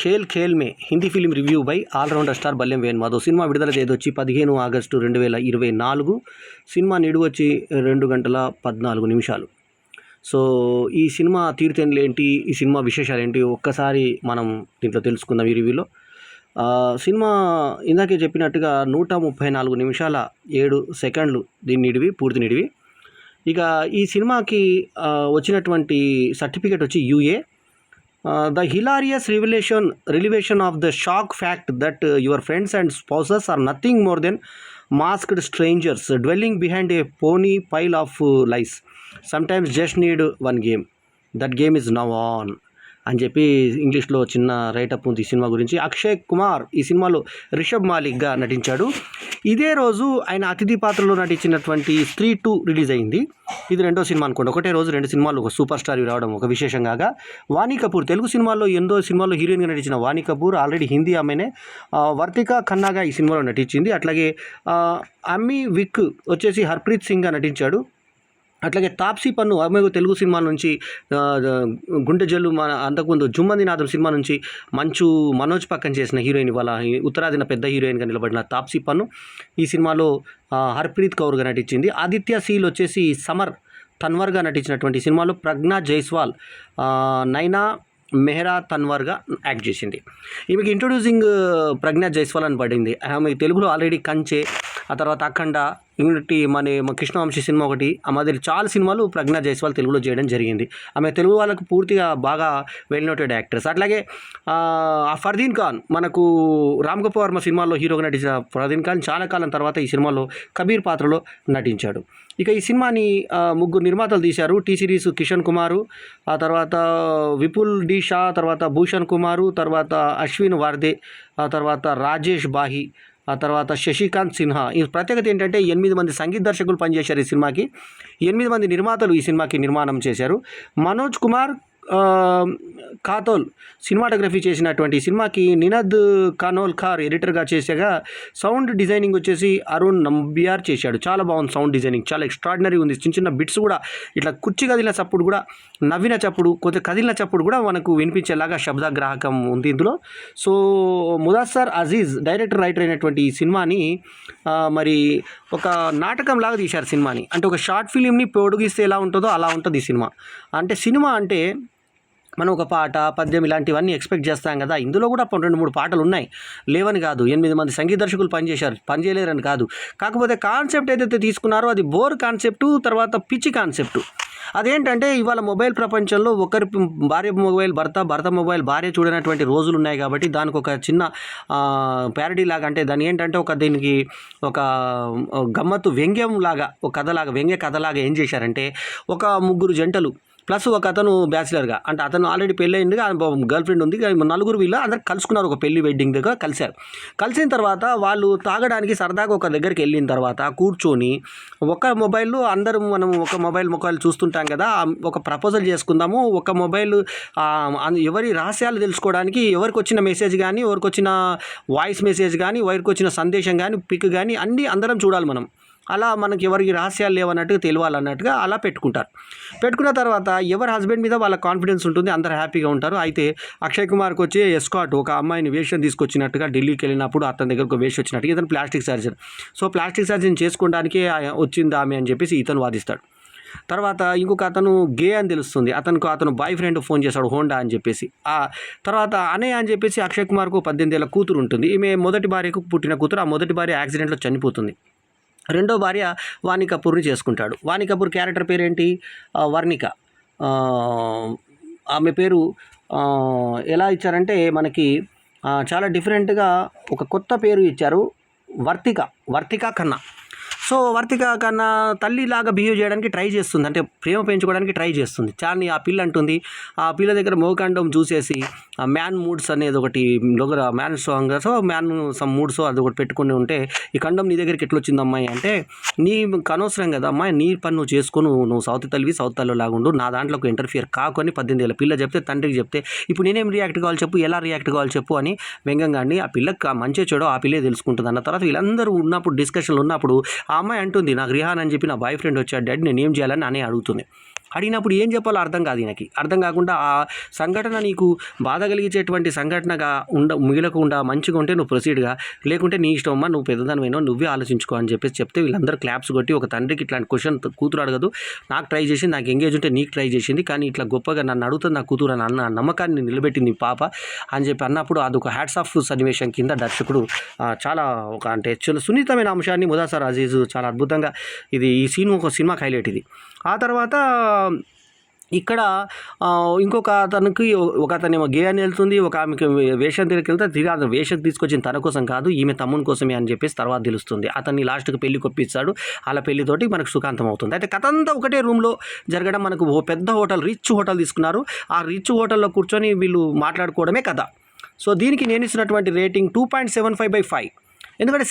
Khel Khel Mein Hindi film review by allrounder star Ballem Venumadhav. సినిమా విడుదల తేదీ వచ్చి 15 ఆగస్టు 2024. సినిమా నిడువ వచ్చి 2 గంటల 14 నిమిషాలు. సో ఈ సినిమా తీరుతెన్నులు ఏంటి, ఈ సినిమా విశేషాలు ఏంటి ఒక్కసారి మనం దీంట్లో తెలుసుకుందాం ఈ రివ్యూలో. సినిమా ఇందాకే చెప్పినట్టుగా 134 నిమిషాల 7 సెకండ్లు దీని నిడివి, పూర్తి నిడివి. ఇక ఈ సినిమాకి వచ్చినటువంటి సర్టిఫికేట్ వచ్చి UA. The hilarious revelation of the shock fact that your friends and spouses are nothing more than masked strangers dwelling behind a pony pile of lies. Sometimes just need one game. That game is now on. అని చెప్పి ఇంగ్లీష్లో చిన్న write-up ఉంది ఈ cinema గురించి. అక్షయ్ కుమార్ ఈ సినిమాలో రిషబ్ మాలిక్గా నటించాడు. ఇదే రోజు ఆయన అతిథి పాత్రలో నటించినటువంటి స్త్రీ 2 రిలీజ్ అయింది. ఇది రెండో సినిమా అనుకోండి. ఒకటే రోజు 2 సినిమాలు ఒక సూపర్ స్టార్ రావడం ఒక విశేషం కాగా. వాణి కపూర్ తెలుగు సినిమాలో 8వ సినిమాలో హీరోయిన్గా నటించిన వాణి కపూర్ ఆల్రెడీ హిందీ ఆమెనే వర్తిక ఖన్నాగా ఈ సినిమాలో నటించింది. అట్లాగే అమ్మీ విక్ వచ్చేసి హర్ప్రీత్ సింగ్గా నటించాడు. అట్లాగే తాప్సీ పన్ను ఆమె తెలుగు సినిమా నుంచి గుండె జల్లు అంతకుముందు జుమ్మంది నాదం సినిమా నుంచి మంచు మనోజ్ పక్కన చేసిన హీరోయిన్, వాళ్ళ ఉత్తరాదిన పెద్ద హీరోయిన్గా నిలబడిన తాప్సీ పన్ను ఈ సినిమాలో హర్ప్రీత్ కౌర్గా నటించింది. ఆదిత్య సీల్ వచ్చేసి సమర్ తన్వర్గా నటించినటువంటి సినిమాలో ప్రజ్ఞా జైస్వాల్ నైనా మెహ్రా తన్వర్గా యాక్ట్ చేసింది. ఈమెకి ఇంట్రొడ్యూసింగ్ ప్రజ్ఞా జైస్వాల్ అని పడింది. ఆమె తెలుగులో ఆల్రెడీ కంచె, ఆ తర్వాత అఖండ, ఇంటి మన కృష్ణవంశీ సినిమా ఒకటి, ఆ మాదిరి చాలా సినిమాలు ప్రజ్ఞా జైస్వాల్ తెలుగులో చేయడం జరిగింది. ఆమె తెలుగు వాళ్ళకు పూర్తిగా బాగా వెల్ నోటెడ్ యాక్ట్రెస్. అట్లాగే ఫర్దీన్ ఖాన్ మనకు రామ్ గోపాల్ వర్మ సినిమాలో హీరోగా నటించిన ఫర్దీన్ ఖాన్ చాలా కాలం తర్వాత ఈ సినిమాలో కబీర్ పాత్రలో నటించాడు. ఇక ఈ సినిమాని 3 నిర్మాతలు తీశారు. టీ సిరీస్ కిషన్ కుమారు, ఆ తర్వాత విపుల్ డి షా, తర్వాత భూషణ్ కుమారు, తర్వాత అశ్విన్ వార్దే, ఆ తర్వాత రాజేష్ బాహి, ఆ తర్వాత శశికాంత్ సిన్హా. ఈ ప్రత్యేకత ఏంటంటే 8 మంది సంగీత దర్శకులు పనిచేశారు ఈ సినిమాకి. 8 మంది నిర్మాతలు ఈ సినిమాకి నిర్మాణం చేశారు. మనోజ్ కుమార్ కాతోల్ సినిమాటోగ్రఫీ చేసినటువంటి సినిమాకి నినద్ కానోల్కర్ ఎడిటర్గా చేసేగా సౌండ్ డిజైనింగ్ వచ్చేసి అరుణ్ నంబియార్ చేశాడు. చాలా బాగుంది సౌండ్ డిజైనింగ్, చాలా ఎక్స్ట్రాడినరీ ఉంది. చిన్న చిన్న బిట్స్ కూడా ఇట్లా కుర్చీ కదిలిన చప్పుడు కూడా, నవ్విన చప్పుడు, కొద్దిగా కదిలిన చప్పుడు కూడా మనకు వినిపించేలాగా శబ్దగ్రాహకం ఉంది ఇందులో. So Mudassar Aziz director writer అయినటువంటి ఈ సినిమాని మరి ఒక నాటకం లాగా తీశారు సినిమాని. అంటే ఒక షార్ట్ ఫిలింని పొడిగిస్తే ఎలా ఉంటుందో అలా ఉంటుంది ఈ సినిమా. అంటే సినిమా అంటే మనం ఒక పాట, పద్యం ఇలాంటివన్నీ ఎక్స్పెక్ట్ చేస్తాం కదా. ఇందులో కూడా 2-3 పాటలు ఉన్నాయి, లేవని కాదు. 8 మంది సంగీత దర్శకులు పనిచేయలేరని కాదు. కాకపోతే కాన్సెప్ట్ ఏదైతే తీసుకున్నారో అది బోర్ కాన్సెప్టు, తర్వాత పిచ్చి కాన్సెప్టు. అదేంటంటే ఇవాళ మొబైల్ ప్రపంచంలో ఒకరి భార్య మొబైల్ భర్త మొబైల్ భార్య చూడనటువంటి రోజులు ఉన్నాయి కాబట్టి దానికి ఒక చిన్న ప్యారడీ లాగా, అంటే దాని ఏంటంటే దీనికి ఒక గమ్మత్తు వ్యంగ్యం లాగా, ఒక కథలాగా, వ్యంగ్య కథలాగా ఏం చేశారంటే ఒక 3 జంటలు ప్లస్ ఒక అతను బ్యాచిలర్గా, అంటే అతను ఆల్రెడీ పెళ్ళయింది, గర్ల్ ఫ్రెండ్ ఉంది, 4 వీళ్ళు అందరు కలుసుకున్నారు ఒక పెళ్లి వెడ్డింగ్ దగ్గర కలిశారు. కలిసిన తర్వాత వాళ్ళు తాగడానికి సరదాగా ఒక దగ్గరికి వెళ్ళిన తర్వాత కూర్చొని ఒక మొబైల్, అందరూ మనం ఒక మొబైల్ చూస్తుంటాం కదా, ఒక ప్రపోజల్ చేసుకుందాము, ఒక మొబైల్ ఎవరి రహస్యాలు తెలుసుకోవడానికి, ఎవరికి వచ్చిన మెసేజ్ కానీ, ఎవరికి వచ్చిన వాయిస్ మెసేజ్ కానీ, ఎవరికి వచ్చిన సందేశం కానీ, పిక్ కానీ అన్నీ అందరం చూడాలి మనం. అలా మనకి ఎవరికి రహస్యాలు లేవన్నట్టుగా తెలియాలన్నట్టుగా అలా పెట్టుకున్న తర్వాత ఎవరి హస్బెండ్ మీద వాళ్ళ కాన్ఫిడెన్స్ ఉంటుంది, అందరు హ్యాపీగా ఉంటారు. అయితే అక్షయ్ కుమార్కి వచ్చి ఎస్కాట్ ఒక అమ్మాయిని వేషం తీసుకొచ్చినట్టుగా ఢిల్లీకి వెళ్ళినప్పుడు అతని దగ్గరకు వేషం వచ్చినట్టుగా ఇతను plastic surgeon. So plastic surgeon చేసుకోవడానికే వచ్చింది ఆమె అని చెప్పేసి ఇతను వాదిస్తాడు. తర్వాత ఇంకొక అతను గే అని తెలుస్తుంది, అతను బాయ్ ఫ్రెండ్ ఫోన్ చేశాడు హోండా అని చెప్పేసి. ఆ తర్వాత అనయ్య అని చెప్పేసి అక్షయ్ కుమార్కు 18 ఏళ్ళ కూతురు ఉంటుంది. ఈమె మొదటి భార్యకు పుట్టిన కూతురు. ఆ మొదటి భార్య యాక్సిడెంట్లో చనిపోతుంది. రెండో భార్య వాణి కపూర్ని చేసుకుంటాడు. వాణి కపూర్ క్యారెక్టర్ పేరేంటి, వర్ణిక. ఆమె పేరు ఎలా ఇచ్చారంటే మనకి చాలా డిఫరెంట్గా ఒక కొత్త పేరు ఇచ్చారు, వర్తిక ఖన్నా. సో వర్తిక కన్నా తల్లిలాగా బిహేవ్ చేయడానికి ట్రై చేస్తుంది, అంటే ప్రేమ పెంచుకోవడానికి ట్రై చేస్తుంది. కానీ ఆ పిల్ల అంటుంది, ఆ పిల్ల దగ్గర మోకాండం చూసేసి మ్యాన్ మూడ్స్ అనేది ఒకటి man song, so man some moods అది ఒకటి పెట్టుకుని ఉంటే, ఈ కండం నీ దగ్గరికి ఎట్లా వచ్చింది అమ్మాయి అంటే, నీ అనవసరం కదా అమ్మాయి, నీ పని నువ్వు చేసుకొని నువ్వు సౌత్ తల్లిలో లాగుండు, నా దాంట్లోకి ఇంటర్ఫియర్ కాకొని 18 ఏళ్ళ పిల్ల చెప్తే తండ్రికి చెప్తే ఇప్పుడు నేనేం రియాక్ట్ కావాలి చెప్పు, ఎలా రియాక్ట్ కావాలి చెప్పు అని వ్యంగ్యంగా ఆ పిల్లకి మంచి చెడో ఆ పిల్లే తెలుసుకుంటుంది. అన్న తర్వాత వీళ్ళందరూ ఉన్నప్పుడు డిస్కషన్లు ఉన్నప్పుడు ఆ అమ్మాయి అంటుంది, నాకు రిహాన్ అని చెప్పి నా బాయ్ ఫ్రెండ్ వచ్చాడు డాడీ, నేను ఏం చేయాలని అనే అడుగుతుంది. అడిగినప్పుడు ఏం చెప్పాలో అర్థం కాదు ఈయనకి. అర్థం కాకుండా ఆ సంఘటన నీకు బాధ కలిగించేటువంటి సంఘటనగా మిగలకుండా మంచిగా ఉంటే నువ్వు ప్రొసీడ్గా, లేకుంటే నీ ఇష్టం అమ్మా, నువ్వు పెద్దదానివైనా నువ్వే ఆలోచించుకో అని చెప్పేసి చెప్తే వీళ్ళందరూ క్లాప్స్ కొట్టి, ఒక తండ్రికి ఇట్లాంటి క్వశ్చన్ కూతురు అడగదు, నాకు ట్రై చేసింది, నాకు ఎంగేజ్ ఉంటే నీకు ట్రై చేసింది, కానీ ఇట్లా గొప్పగా నన్ను అడుగుతుంది నా కూతురు అని అన్న నమ్మకాన్ని నిలబెట్టింది పాప అని చెప్పి అన్నప్పుడు అదొక హ్యాట్స్ ఆఫ్ సన్నివేశం కింద దర్శకుడు చాలా అంటే సున్నితమైన అంశాన్ని ముదాసర్ అజీజ్ చాలా అద్భుతంగా ఈ సీన్ ఒక సినిమాకి హైలైట్ ఇది. ఆ తర్వాత ఇక్కడ ఇంకొక అతనికి ఒక అతనేమో గే అని వెళ్తుంది, ఒక ఆమెకి వేషం తిరిగి వెళ్తే తిరిగి అతను వేషం తీసుకొచ్చిన తన కోసం కాదు, ఈమె తమ్ముని కోసమే అని చెప్పేసి తర్వాత తెలుస్తుంది. అతన్ని లాస్ట్కి పెళ్లి కొప్పిస్తాడు, అలా పెళ్లితోటి మనకు సుఖాంతం అవుతుంది. అయితే కథ అంతా ఒకటే రూమ్లో జరగడం, మనకు ఓ పెద్ద హోటల్, రిచ్ హోటల్ తీసుకున్నారు, ఆ రిచ్ హోటల్లో కూర్చొని వీళ్ళు మాట్లాడుకోవడమే కథ. సో దీనికి నేను ఇచ్చినటువంటి రేటింగ్ 2.75/5. ఎందుకంటే